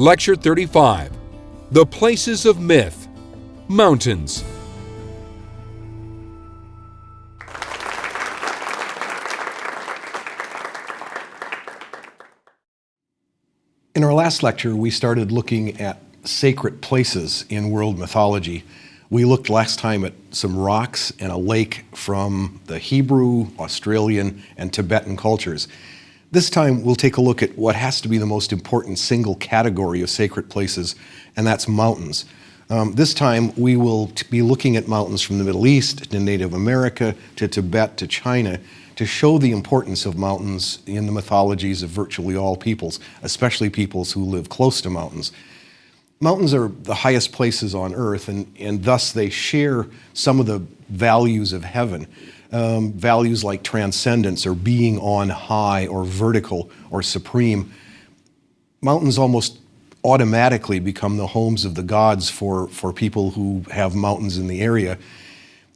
Lecture 35, The Places of Myth, Mountains. In our last lecture, we started looking at sacred places in world mythology. We looked last time at some rocks and a lake from the Hebrew, Australian, and Tibetan cultures. This time, we'll take a look at what has to be the most important single category of sacred places, and that's mountains. This time, we will be looking at mountains from the Middle East to Native America to Tibet to China to show the importance of mountains in the mythologies of virtually all peoples, especially peoples who live close to mountains. Mountains are the highest places on earth, and thus they share some of the values of heaven. Values like transcendence or being on high or vertical or supreme. Mountains almost automatically become the homes of the gods for people who have mountains in the area.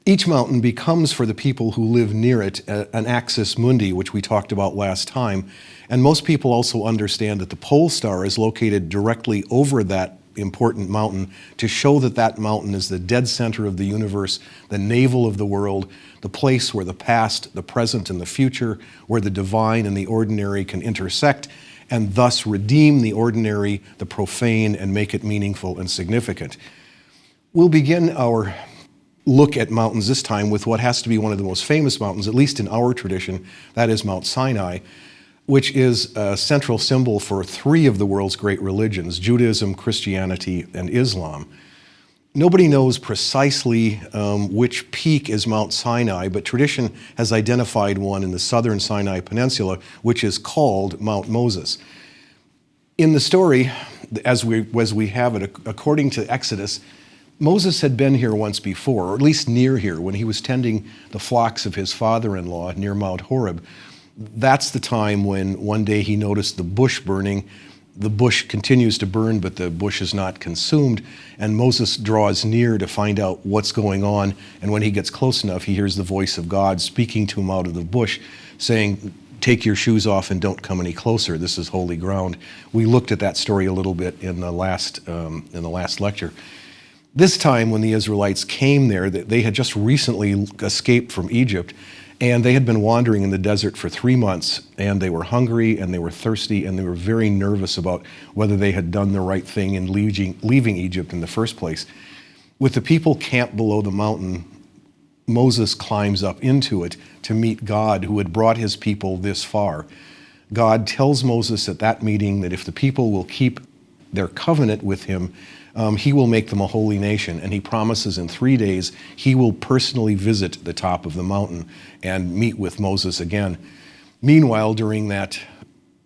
Each mountain becomes, for the people who live near it, an axis mundi, which we talked about last time. And most people also understand that the pole star is located directly over that important mountain to show that that mountain is the dead center of the universe, the navel of the world, the place where the past, the present, and the future, where the divine and the ordinary can intersect, and thus redeem the ordinary, the profane, and make it meaningful and significant. We'll begin our look at mountains this time with what has to be one of the most famous mountains, at least in our tradition, that is Mount Sinai, which is a central symbol for three of the world's great religions, Judaism, Christianity, and Islam. Nobody knows precisely which peak is Mount Sinai, but tradition has identified one in the southern Sinai Peninsula, which is called Mount Moses. In the story, as we have it, according to Exodus, Moses had been here once before, or at least near here, when he was tending the flocks of his father-in-law near Mount Horeb. That's the time when one day he noticed the bush burning. The bush continues to burn, but the bush is not consumed. And Moses draws near to find out what's going on. And when he gets close enough, he hears the voice of God speaking to him out of the bush, saying, "Take your shoes off and don't come any closer. This is holy ground." We looked at that story a little bit in the last lecture. This time, when the Israelites came there, they had just recently escaped from Egypt, and they had been wandering in the desert for 3 months, and they were hungry, and they were thirsty, and they were very nervous about whether they had done the right thing in leaving Egypt in the first place. With the people camped below the mountain, Moses climbs up into it to meet God, who had brought his people this far. God tells Moses at that meeting that if the people will keep their covenant with him, he will make them a holy nation, and he promises in 3 days he will personally visit the top of the mountain and meet with Moses again. Meanwhile, during that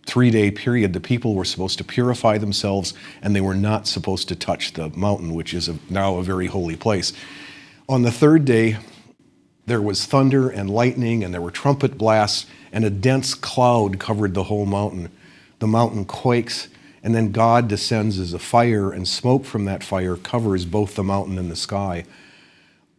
3-day period, the people were supposed to purify themselves, and they were not supposed to touch the mountain, which is now a very holy place. On the 3rd day, there was thunder and lightning, and there were trumpet blasts, and a dense cloud covered the whole mountain. The mountain quakes, and then God descends as a fire, and smoke from that fire covers both the mountain and the sky.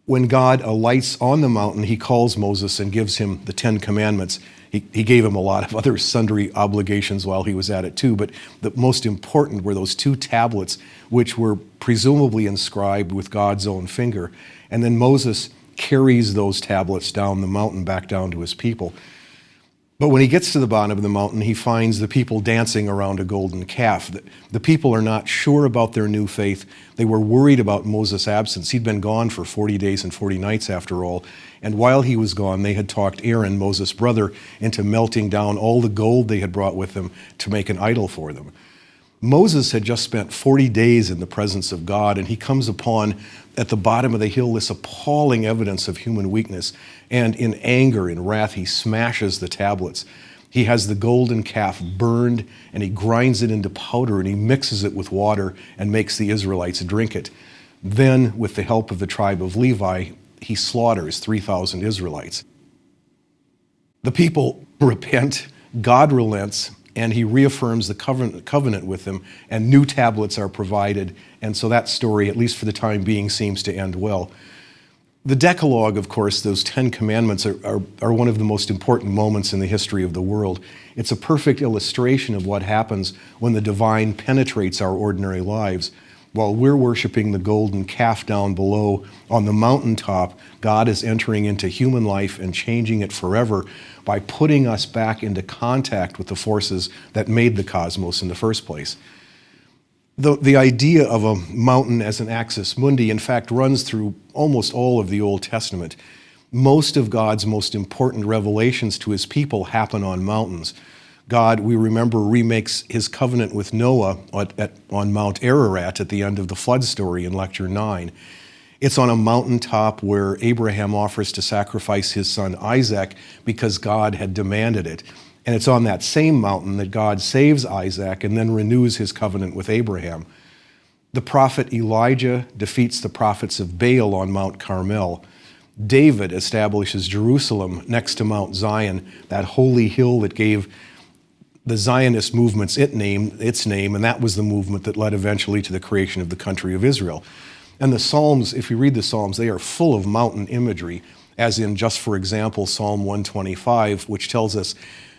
When God alights on the mountain, he calls Moses and gives him the 10 Commandments. He gave him a lot of other sundry obligations while he was at it too, but the most important were those 2 tablets, which were presumably inscribed with God's own finger. And then Moses carries those tablets down the mountain back down to his people. But when he gets to the bottom of the mountain, he finds the people dancing around a golden calf. The people are not sure about their new faith. They were worried about Moses' absence. He'd been gone for 40 days and 40 nights after all. And while he was gone, they had talked Aaron, Moses' brother, into melting down all the gold they had brought with them to make an idol for them. Moses had just spent 40 days in the presence of God, and he comes upon, at the bottom of the hill, this appalling evidence of human weakness. And in anger, in wrath, he smashes the tablets. He has the golden calf burned, and he grinds it into powder, and he mixes it with water and makes the Israelites drink it. Then, with the help of the tribe of Levi, he slaughters 3,000 Israelites. The people repent, God relents, and he reaffirms the covenant with them, and new tablets are provided. And so that story, at least for the time being, seems to end well. The Decalogue, of course, those 10 commandments are one of the most important moments in the history of the world. It's a perfect illustration of what happens when the divine penetrates our ordinary lives. While we're worshiping the golden calf down below on the mountaintop, God is entering into human life and changing it forever by putting us back into contact with the forces that made the cosmos in the first place. The idea of a mountain as an axis mundi, in fact, runs through almost all of the Old Testament. Most of God's most important revelations to his people happen on mountains. God, we remember, remakes his covenant with Noah on Mount Ararat at the end of the flood story in Lecture 9. It's on a mountaintop where Abraham offers to sacrifice his son Isaac because God had demanded it. And it's on that same mountain that God saves Isaac and then renews his covenant with Abraham. The prophet Elijah defeats the prophets of Baal on Mount Carmel. David establishes Jerusalem next to Mount Zion, that holy hill that gave the Zionist movements its name, and that was the movement that led eventually to the creation of the country of Israel. And the Psalms, if you read the Psalms, they are full of mountain imagery, as in, just for example, Psalm 125, which tells us,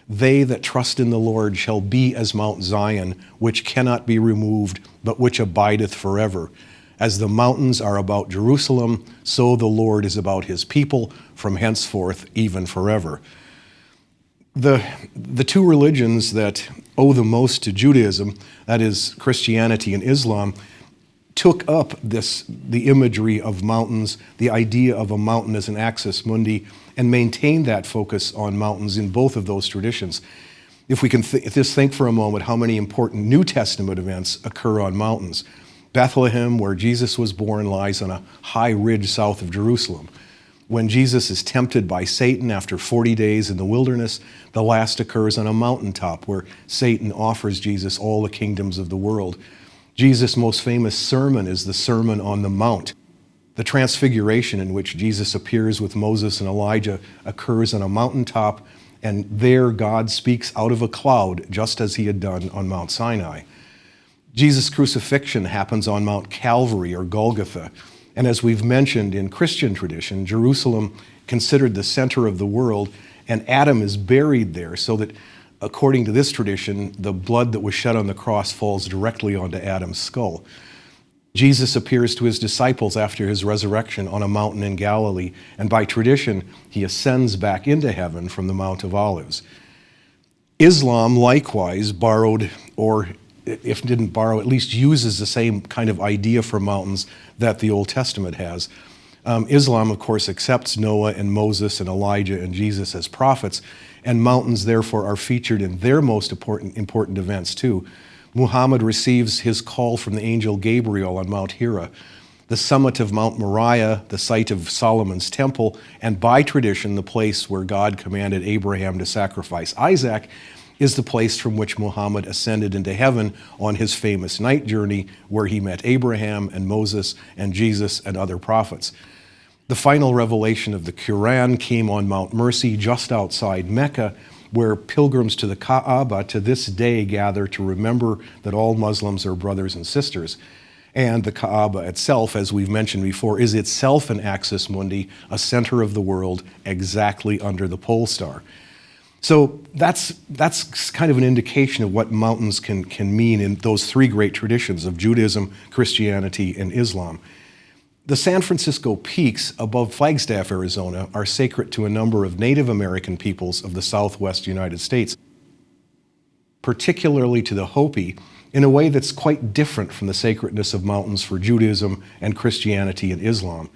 "They that trust in the Lord shall be as Mount Zion, which cannot be removed, but which abideth forever. As the mountains are about Jerusalem, so the Lord is about his people, from henceforth even forever." The two religions that owe the most to Judaism, that is Christianity and Islam, took up the imagery of mountains, the idea of a mountain as an axis mundi, and maintained that focus on mountains in both of those traditions. If we can just think for a moment how many important New Testament events occur on mountains. Bethlehem, where Jesus was born, lies on a high ridge south of Jerusalem. When Jesus is tempted by Satan after 40 days in the wilderness, the last occurs on a mountaintop where Satan offers Jesus all the kingdoms of the world. Jesus' most famous sermon is the Sermon on the Mount. The transfiguration, in which Jesus appears with Moses and Elijah, occurs on a mountaintop, and there God speaks out of a cloud, just as he had done on Mount Sinai. Jesus' crucifixion happens on Mount Calvary or Golgotha. And as we've mentioned in Christian tradition, Jerusalem considered the center of the world, and Adam is buried there, so that according to this tradition, the blood that was shed on the cross falls directly onto Adam's skull. Jesus appears to his disciples after his resurrection on a mountain in Galilee, and by tradition, he ascends back into heaven from the Mount of Olives. Islam likewise borrowed, or if didn't borrow, at least uses the same kind of idea for mountains that the Old Testament has. Islam, of course, accepts Noah and Moses and Elijah and Jesus as prophets, and mountains, therefore, are featured in their most important events, too. Muhammad receives his call from the angel Gabriel on Mount Hira. The summit of Mount Moriah, the site of Solomon's temple, and by tradition, the place where God commanded Abraham to sacrifice Isaac, is the place from which Muhammad ascended into heaven on his famous night journey, where he met Abraham and Moses and Jesus and other prophets. The final revelation of the Quran came on Mount Mercy, just outside Mecca, where pilgrims to the Kaaba to this day gather to remember that all Muslims are brothers and sisters. And the Kaaba itself, as we've mentioned before, is itself an axis mundi, a center of the world, exactly under the pole star. So that's kind of an indication of what mountains can mean in those three great traditions of Judaism, Christianity, and Islam. The San Francisco Peaks above Flagstaff, Arizona, are sacred to a number of Native American peoples of the Southwest United States, particularly to the Hopi, in a way that's quite different from the sacredness of mountains for Judaism and Christianity and Islam.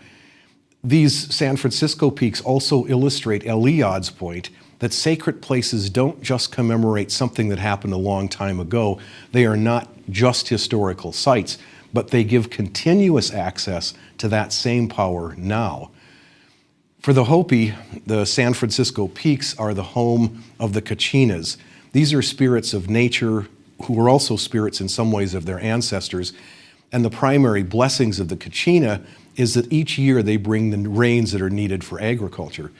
These San Francisco Peaks also illustrate Eliad's point that sacred places don't just commemorate something that happened a long time ago. They are not just historical sites, but they give continuous access to that same power now. For the Hopi, the San Francisco Peaks are the home of the Kachinas. These are spirits of nature who were also spirits in some ways of their ancestors. And the primary blessings of the Kachina is that each year they bring the rains that are needed for agriculture.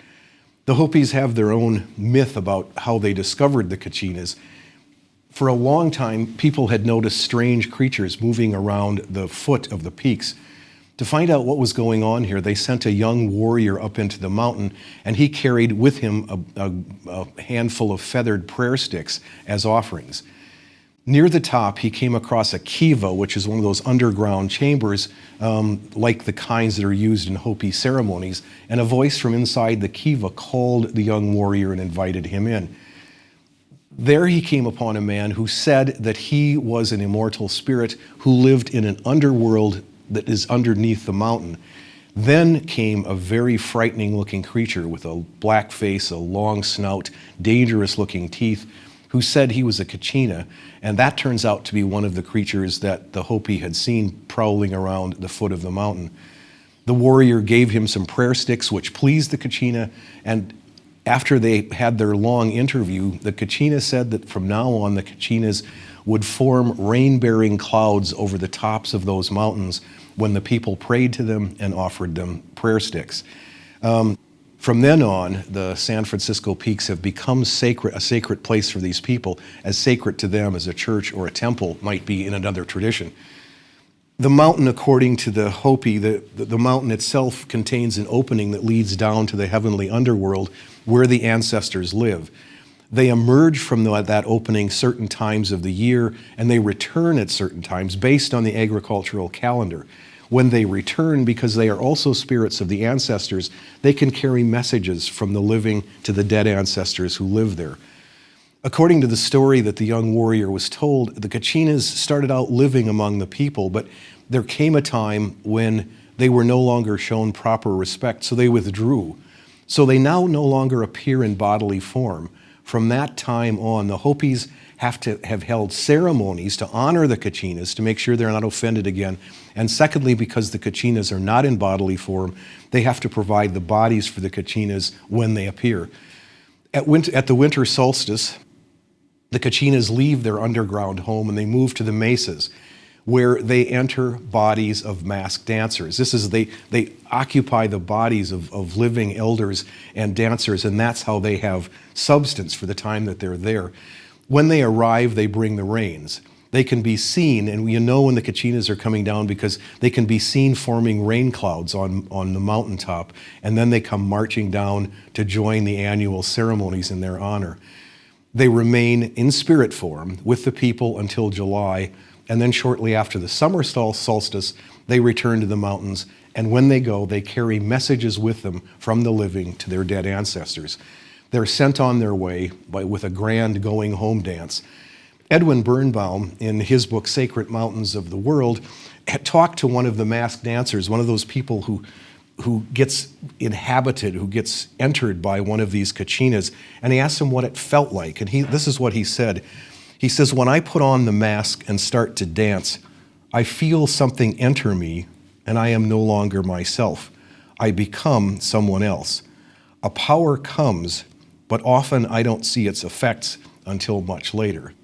The Hopis have their own myth about how they discovered the Kachinas. For a long time, people had noticed strange creatures moving around the foot of the peaks. To find out what was going on here, they sent a young warrior up into the mountain, and he carried with him a handful of feathered prayer sticks as offerings. Near the top, he came across a kiva, which is one of those underground chambers, like the kinds that are used in Hopi ceremonies, and a voice from inside the kiva called the young warrior and invited him in. There he came upon a man who said that he was an immortal spirit who lived in an underworld that is underneath the mountain. Then came a very frightening looking creature with a black face, a long snout, dangerous looking teeth, who said he was a kachina, and that turns out to be one of the creatures that the Hopi had seen prowling around the foot of the mountain. The warrior gave him some prayer sticks, which pleased the kachina, and after they had their long interview, the kachina said that from now on the kachinas would form rain-bearing clouds over the tops of those mountains when the people prayed to them and offered them prayer sticks. From then on, the San Francisco Peaks have become sacred, a sacred place for these people, as sacred to them as a church or a temple might be in another tradition. The mountain, according to the Hopi, the mountain itself contains an opening that leads down to the heavenly underworld where the ancestors live. They emerge from that opening certain times of the year, and they return at certain times based on the agricultural calendar. When they return, because they are also spirits of the ancestors, they can carry messages from the living to the dead ancestors who live there. According to the story that the young warrior was told, the kachinas started out living among the people, but there came a time when they were no longer shown proper respect, so they withdrew. So they now no longer appear in bodily form. From that time on, the Hopis have to have held ceremonies to honor the kachinas to make sure they're not offended again. And secondly, because the kachinas are not in bodily form, they have to provide the bodies for the kachinas when they appear. At the winter solstice, the kachinas leave their underground home and they move to the mesas, where they enter bodies of masked dancers. This is, they occupy the bodies of living elders and dancers, and that's how they have substance for the time that they're there. When they arrive, they bring the rains. They can be seen, and you know when the kachinas are coming down because they can be seen forming rain clouds on the mountaintop, and then they come marching down to join the annual ceremonies in their honor. They remain in spirit form with the people until July, and then shortly after the summer solstice, they return to the mountains, and when they go, they carry messages with them from the living to their dead ancestors. They're sent on their way with a grand going home dance. Edwin Birnbaum, in his book Sacred Mountains of the World, had talked to one of the masked dancers, one of those people who gets inhabited, who gets entered by one of these kachinas, and he asked him what it felt like. And this is what he said. He says, "When I put on the mask and start to dance, I feel something enter me, and I am no longer myself. I become someone else. A power comes, but often I don't see its effects until much later."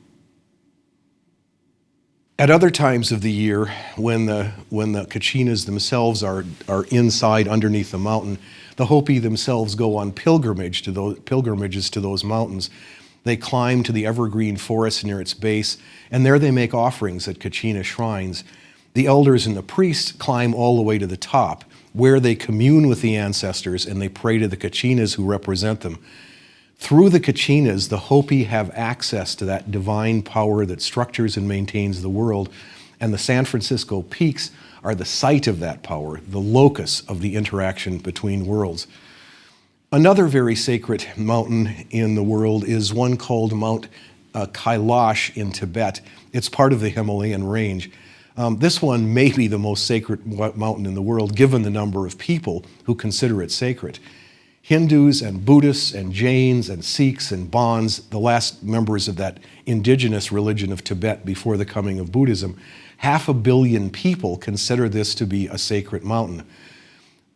At other times of the year, when the kachinas themselves are inside underneath the mountain, the Hopi themselves go on pilgrimages to those mountains. They climb to the evergreen forest near its base, and there they make offerings at kachina shrines. The elders and the priests climb all the way to the top, where they commune with the ancestors and they pray to the kachinas who represent them. Through the kachinas, the Hopi have access to that divine power that structures and maintains the world, and the San Francisco Peaks are the site of that power, the locus of the interaction between worlds. Another very sacred mountain in the world is one called Mount Kailash in Tibet. It's part of the Himalayan range. This one may be the most sacred mountain in the world, given the number of people who consider it sacred. Hindus and Buddhists and Jains and Sikhs and Bons, the last members of that indigenous religion of Tibet before the coming of Buddhism, 500 million people consider this to be a sacred mountain.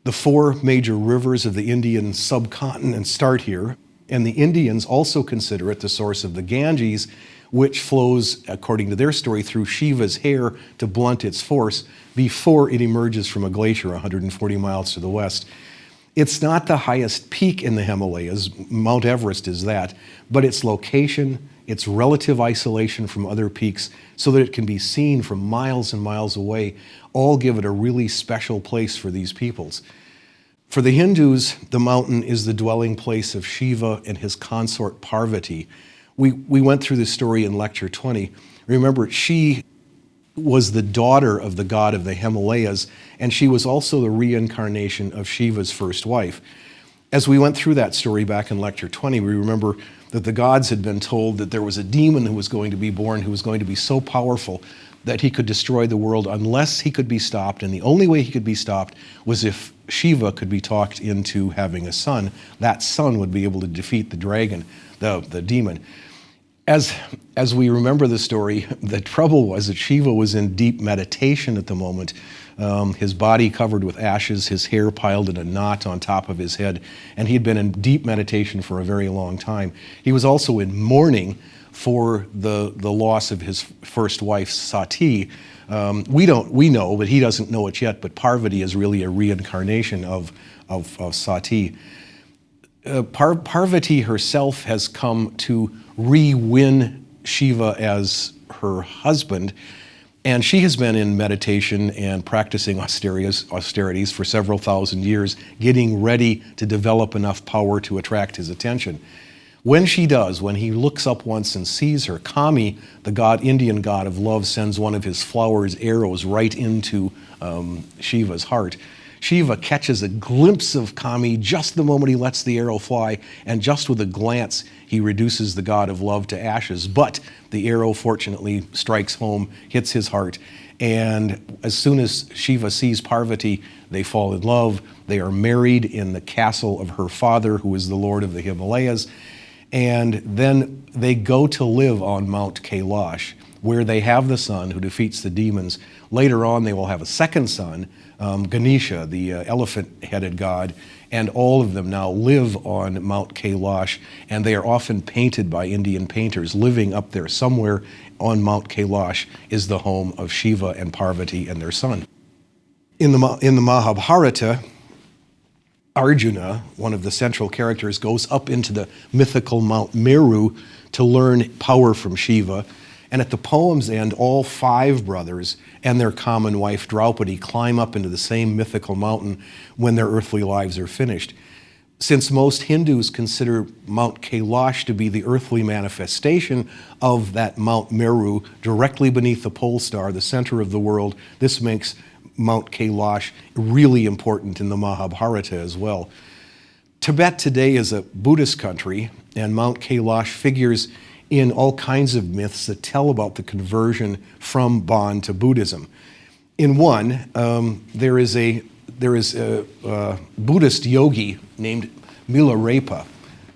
The 4 major rivers of the Indian subcontinent start here, and the Indians also consider it the source of the Ganges, which flows, according to their story, through Shiva's hair to blunt its force before it emerges from a glacier 140 miles to the west. It's not the highest peak in the Himalayas, Mount Everest is that, but its location, its relative isolation from other peaks so that it can be seen from miles and miles away, all give it a really special place for these peoples. For the Hindus, the mountain is the dwelling place of Shiva and his consort Parvati. We went through this story in Lecture 20. Remember, she was the daughter of the god of the Himalayas, and she was also the reincarnation of Shiva's first wife. As we went through that story back in Lecture 20, we remember that the gods had been told that there was a demon who was going to be born who was going to be so powerful that he could destroy the world unless he could be stopped, and the only way he could be stopped was if Shiva could be talked into having a son. That son would be able to defeat the dragon, the demon. As we remember the story, the trouble was that Shiva was in deep meditation at the moment. His body covered with ashes, his hair piled in a knot on top of his head, and he had been in deep meditation for a very long time. He was also in mourning for the loss of his first wife, Sati. We know, but he doesn't know it yet, but Parvati is really a reincarnation of Sati. Parvati herself has come to re-win Shiva as her husband, and she has been in meditation and practicing austerities for several thousand years, getting ready to develop enough power to attract his attention. When she does, when he looks up once and sees her, Kami, the Indian god of love, sends one of his flower's arrows right into Shiva's heart. Shiva catches a glimpse of Kami just the moment he lets the arrow fly, and just with a glance, he reduces the god of love to ashes. But the arrow, fortunately, strikes home, hits his heart, and as soon as Shiva sees Parvati, they fall in love. They are married in the castle of her father, who is the lord of the Himalayas, and then they go to live on Mount Kailash, where they have the son who defeats the demons. Later on, they will have a second son, Ganesha, the elephant-headed god, and all of them now live on Mount Kailash, and they are often painted by Indian painters. Living up there somewhere on Mount Kailash is the home of Shiva and Parvati and their son. In the Mahabharata, Arjuna, one of the central characters, goes up into the mythical Mount Meru to learn power from Shiva. And at the poem's end, all 5 brothers and their common wife Draupadi climb up into the same mythical mountain when their earthly lives are finished. Since most Hindus consider Mount Kailash to be the earthly manifestation of that Mount Meru directly beneath the pole star, the center of the world, this makes Mount Kailash really important in the Mahabharata as well. Tibet today is a Buddhist country, and Mount Kailash figures in all kinds of myths that tell about the conversion from Bon to Buddhism. In one, there is a Buddhist yogi named Milarepa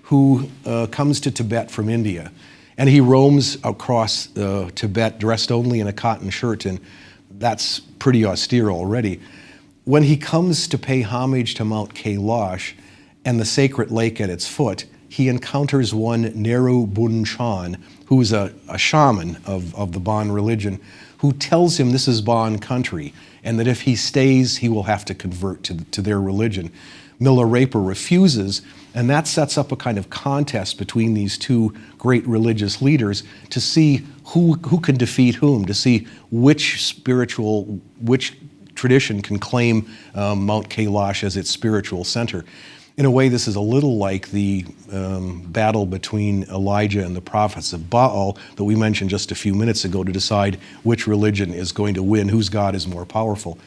who comes to Tibet from India, and he roams across Tibet dressed only in a cotton shirt, and that's pretty austere already. When he comes to pay homage to Mount Kailash and the sacred lake at its foot, he encounters one Neru Bunchan, who is a shaman of the Bon religion, who tells him this is Bon country, and that if he stays, he will have to convert to their religion. Milarepa refuses, and that sets up a kind of contest between these two great religious leaders to see who can defeat whom, to see which tradition can claim Mount Kailash as its spiritual center. In a way, this is a little like the battle between Elijah and the prophets of Baal that we mentioned just a few minutes ago to decide which religion is going to win, whose God is more powerful.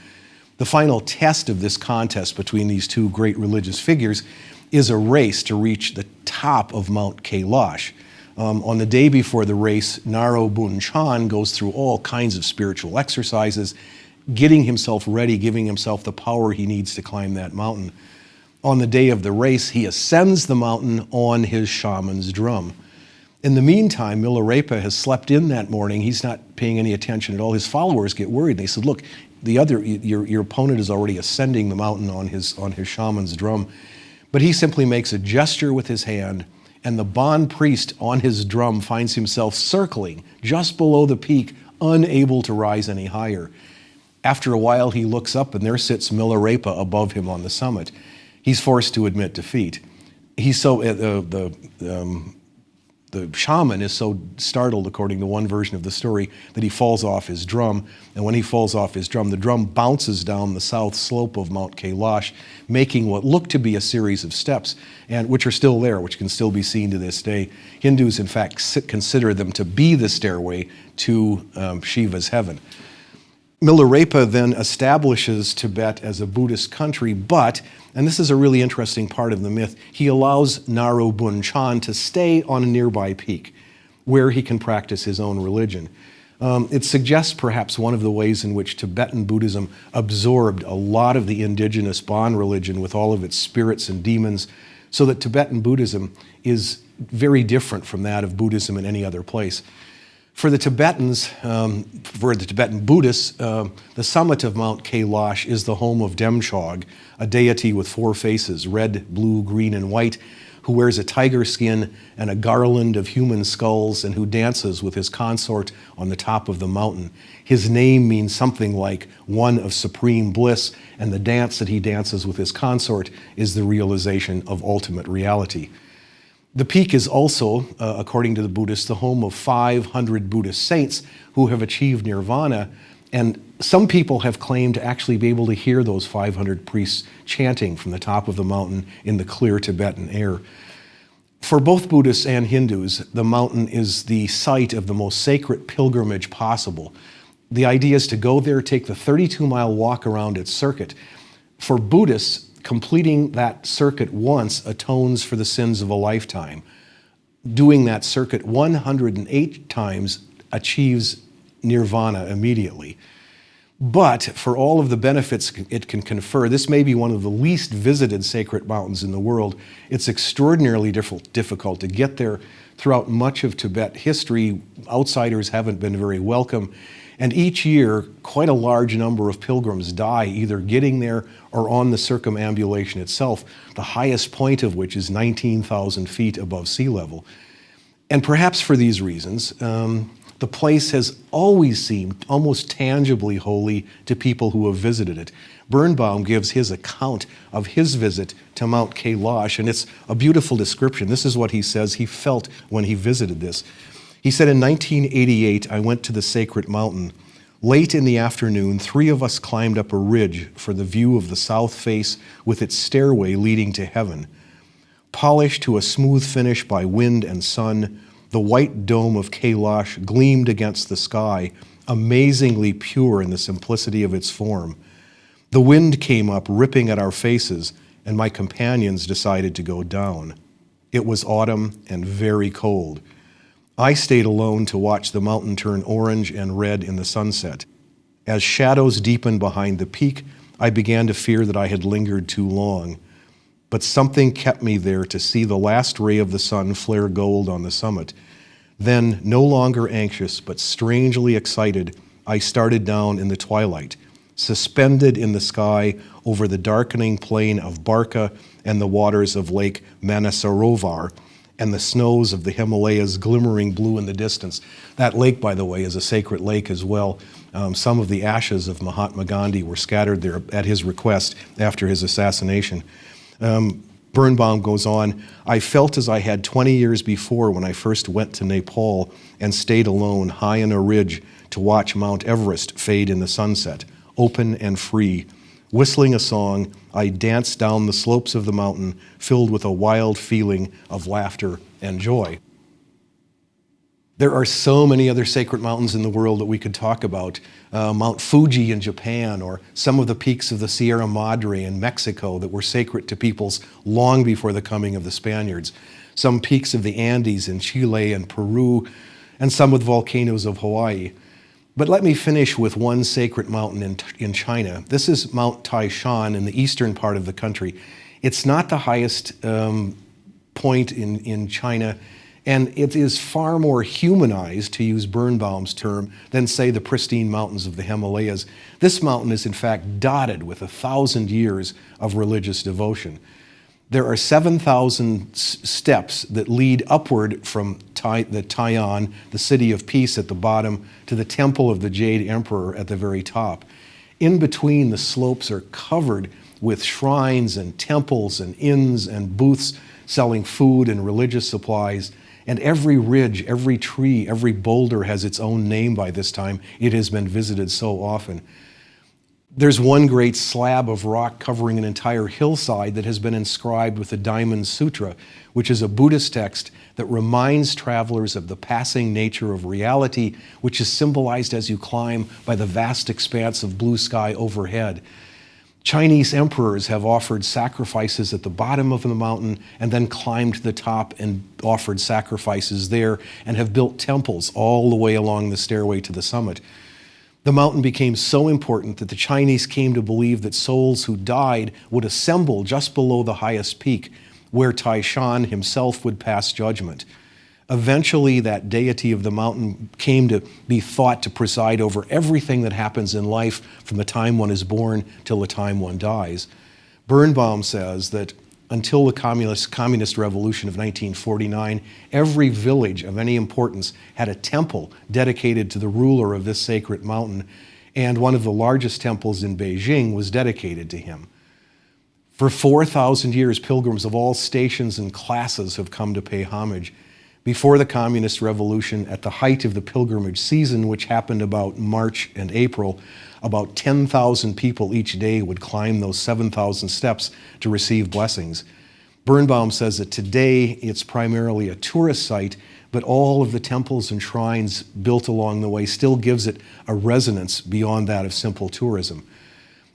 The final test of this contest between these two great religious figures is a race to reach the top of Mount Kailash. On the day before the race, Naro Bunchan goes through all kinds of spiritual exercises, getting himself ready, giving himself the power he needs to climb that mountain. On the day of the race, he ascends the mountain on his shaman's drum. In the meantime, Milarepa has slept in that morning. He's not paying any attention at all. His followers get worried. They said, look, your opponent is already ascending the mountain on his shaman's drum. But he simply makes a gesture with his hand, and the Bon priest on his drum finds himself circling just below the peak, unable to rise any higher. After a while, he looks up, and there sits Milarepa above him on the summit. He's forced to admit defeat. The the shaman is so startled, according to one version of the story, that he falls off his drum. And when he falls off his drum, the drum bounces down the south slope of Mount Kailash, making what look to be a series of steps, and which are still there, which can still be seen to this day. Hindus, in fact, consider them to be the stairway to Shiva's heaven. Milarepa then establishes Tibet as a Buddhist country, but, and this is a really interesting part of the myth, he allows Naru Bunchan to stay on a nearby peak where he can practice his own religion. It suggests perhaps one of the ways in which Tibetan Buddhism absorbed a lot of the indigenous Bon religion with all of its spirits and demons, so that Tibetan Buddhism is very different from that of Buddhism in any other place. For the Tibetans, for the Tibetan Buddhists, the summit of Mount Kailash is the home of Demchog, a deity with four faces, red, blue, green, and white, who wears a tiger skin and a garland of human skulls and who dances with his consort on the top of the mountain. His name means something like one of supreme bliss, and the dance that he dances with his consort is the realization of ultimate reality. The peak is also, according to the Buddhists, the home of 500 Buddhist saints who have achieved nirvana, and some people have claimed to actually be able to hear those 500 priests chanting from the top of the mountain in the clear Tibetan air. For both Buddhists and Hindus, the mountain is the site of the most sacred pilgrimage possible. The idea is to go there, take the 32-mile walk around its circuit. For Buddhists, completing that circuit once atones for the sins of a lifetime. Doing that circuit 108 times achieves nirvana immediately. But for all of the benefits it can confer, this may be one of the least visited sacred mountains in the world. It's extraordinarily difficult to get there. Throughout much of Tibet history, outsiders haven't been very welcome. And each year, quite a large number of pilgrims die either getting there or on the circumambulation itself, the highest point of which is 19,000 feet above sea level. And perhaps for these reasons, the place has always seemed almost tangibly holy to people who have visited it. Birnbaum gives his account of his visit to Mount Kailash, and it's a beautiful description. This is what he says he felt when he visited this. He said, in 1988, I went to the sacred mountain. Late in the afternoon, 3 of us climbed up a ridge for the view of the south face with its stairway leading to heaven. Polished to a smooth finish by wind and sun, the white dome of Kailash gleamed against the sky, amazingly pure in the simplicity of its form. The wind came up, ripping at our faces, and my companions decided to go down. It was autumn and very cold. I stayed alone to watch the mountain turn orange and red in the sunset. As shadows deepened behind the peak, I began to fear that I had lingered too long. But something kept me there to see the last ray of the sun flare gold on the summit. Then, no longer anxious but strangely excited, I started down in the twilight, suspended in the sky over the darkening plain of Barka and the waters of Lake Manasarovar, and the snows of the Himalayas glimmering blue in the distance. That lake, by the way, is a sacred lake as well. Some of the ashes of Mahatma Gandhi were scattered there at his request after his assassination. Birnbaum goes on, I felt as I had 20 years before when I first went to Nepal and stayed alone high on a ridge to watch Mount Everest fade in the sunset, open and free. Whistling a song, I danced down the slopes of the mountain, filled with a wild feeling of laughter and joy. There are so many other sacred mountains in the world that we could talk about. Mount Fuji in Japan, or some of the peaks of the Sierra Madre in Mexico that were sacred to peoples long before the coming of the Spaniards. Some peaks of the Andes in Chile and Peru, and some with volcanoes of Hawaii. But let me finish with one sacred mountain in China. This is Mount Taishan in the eastern part of the country. It's not the highest point in China, and it is far more humanized, to use Birnbaum's term, than, say, the pristine mountains of the Himalayas. This mountain is, in fact, dotted with 1,000 years of religious devotion. There are 7,000 steps that lead upward from the Taiyan, the city of peace at the bottom, to the temple of the Jade Emperor at the very top. In between, the slopes are covered with shrines and temples and inns and booths selling food and religious supplies. And every ridge, every tree, every boulder has its own name by this time. It has been visited so often. There's one great slab of rock covering an entire hillside that has been inscribed with the Diamond Sutra, which is a Buddhist text that reminds travelers of the passing nature of reality, which is symbolized as you climb by the vast expanse of blue sky overhead. Chinese emperors have offered sacrifices at the bottom of the mountain and then climbed to the top and offered sacrifices there and have built temples all the way along the stairway to the summit. The mountain became so important that the Chinese came to believe that souls who died would assemble just below the highest peak, where Taishan himself would pass judgment. Eventually, that deity of the mountain came to be thought to preside over everything that happens in life from the time one is born till the time one dies. Birnbaum says that until the communist revolution of 1949, every village of any importance had a temple dedicated to the ruler of this sacred mountain, and one of the largest temples in Beijing was dedicated to him. For 4,000 years, pilgrims of all stations and classes have come to pay homage. Before the communist revolution, at the height of the pilgrimage season, which happened about March and April, about 10,000 people each day would climb those 7,000 steps to receive blessings. Birnbaum says that today it's primarily a tourist site, but all of the temples and shrines built along the way still gives it a resonance beyond that of simple tourism.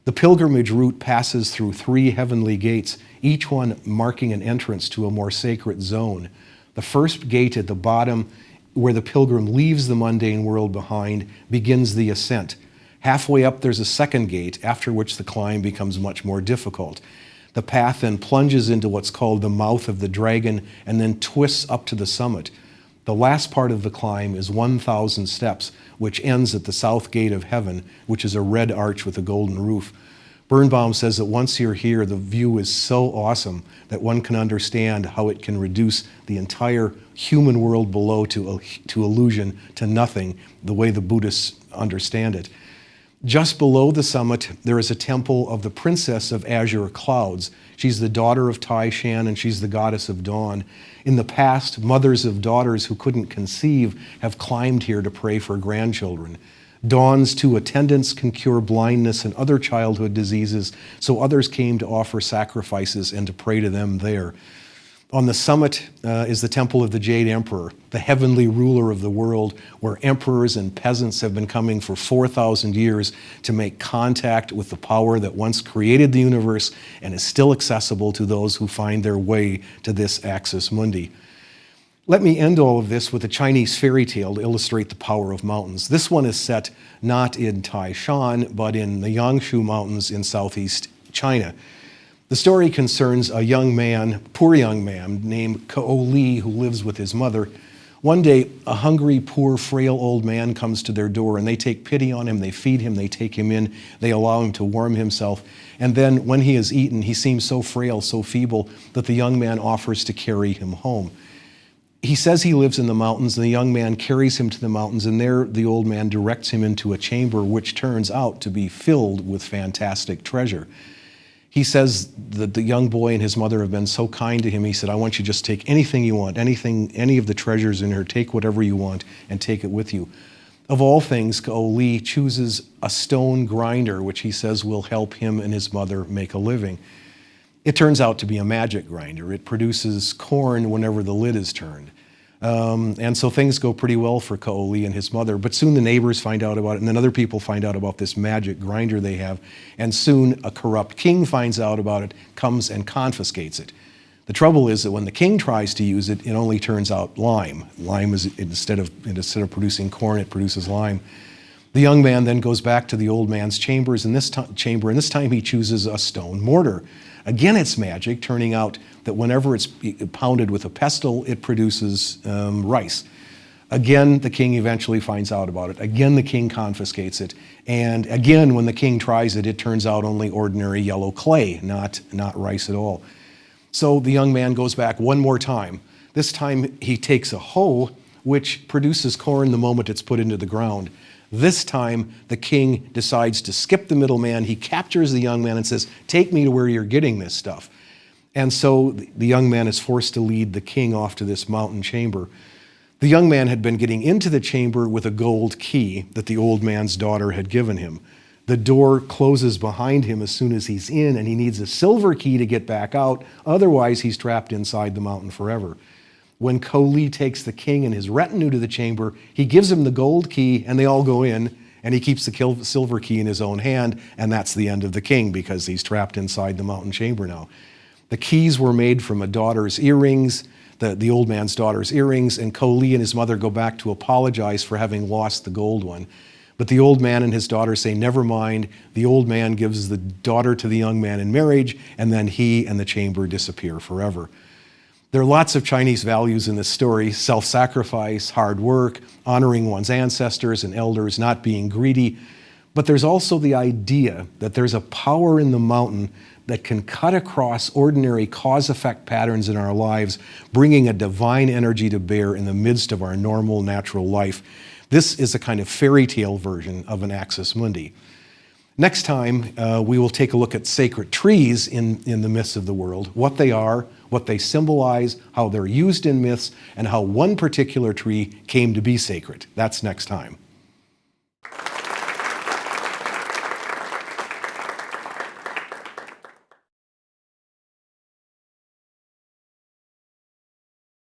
The pilgrimage route passes through 3 heavenly gates, each one marking an entrance to a more sacred zone. The first gate at the bottom, where the pilgrim leaves the mundane world behind, begins the ascent. Halfway up, there's a second gate, after which the climb becomes much more difficult. The path then plunges into what's called the mouth of the dragon and then twists up to the summit. The last part of the climb is 1,000 steps, which ends at the south gate of heaven, which is a red arch with a golden roof. Birnbaum says that once you're here, the view is so awesome that one can understand how it can reduce the entire human world below to illusion, to nothing, the way the Buddhists understand it. Just below the summit, there is a temple of the Princess of Azure Clouds. She's the daughter of Taishan, and she's the goddess of dawn. In the past, mothers of daughters who couldn't conceive have climbed here to pray for grandchildren. Dawn's 2 attendants can cure blindness and other childhood diseases, so others came to offer sacrifices and to pray to them there. On the summit is the Temple of the Jade Emperor, the heavenly ruler of the world, where emperors and peasants have been coming for 4,000 years to make contact with the power that once created the universe and is still accessible to those who find their way to this axis mundi. Let me end all of this with a Chinese fairy tale to illustrate the power of mountains. This one is set not in Taishan, but in the Yangshu Mountains in southeast China. The story concerns a young man, poor young man, named Ko Li, who lives with his mother. One day, a hungry, poor, frail old man comes to their door, and they take pity on him, they feed him, they take him in, they allow him to warm himself. And then, when he has eaten, he seems so frail, so feeble, that the young man offers to carry him home. He says he lives in the mountains, and the young man carries him to the mountains, and there the old man directs him into a chamber which turns out to be filled with fantastic treasure. He says that the young boy and his mother have been so kind to him. He said, I want you to just take anything you want, any of the treasures in here, take whatever you want and take it with you. Of all things, Ko Li chooses a stone grinder, which he says will help him and his mother make a living. It turns out to be a magic grinder. It produces corn whenever the lid is turned. And so things go pretty well for Ko Li and his mother, but soon the neighbors find out about it, and then other people find out about this magic grinder they have, and soon a corrupt king finds out about it, comes and confiscates it. The trouble is that when the king tries to use it, it only turns out lime. Lime is, instead of producing corn, it produces lime. The young man then goes back to the old man's chambers in this chamber, and this time he chooses a stone mortar. Again, it's magic, turning out that whenever it's pounded with a pestle, it produces rice. Again, the king eventually finds out about it. Again, the king confiscates it. And again, when the king tries it, it turns out only ordinary yellow clay, not rice at all. So the young man goes back one more time. This time he takes a hoe, which produces corn the moment it's put into the ground. This time, the king decides to skip the middleman. He captures the young man and says, take me to where you're getting this stuff. And so the young man is forced to lead the king off to this mountain chamber. The young man had been getting into the chamber with a gold key that the old man's daughter had given him. The door closes behind him as soon as he's in, and he needs a silver key to get back out. Otherwise, he's trapped inside the mountain forever. When Ko-li takes the king and his retinue to the chamber, he gives him the gold key, and they all go in, and he keeps the silver key in his own hand, and that's the end of the king because he's trapped inside the mountain chamber now. The keys were made from a daughter's earrings, the old man's daughter's earrings, and Ko-li and his mother go back to apologize for having lost the gold one. But the old man and his daughter say, never mind. The old man gives the daughter to the young man in marriage, and then he and the chamber disappear forever. There are lots of Chinese values in this story: self-sacrifice, hard work, honoring one's ancestors and elders, not being greedy. But there's also the idea that there's a power in the mountain that can cut across ordinary cause-effect patterns in our lives, bringing a divine energy to bear in the midst of our normal, natural life. This is a kind of fairy tale version of an axis mundi. Next time, we will take a look at sacred trees in the myths of the world, what they are, what they symbolize, how they're used in myths, and how one particular tree came to be sacred. That's next time.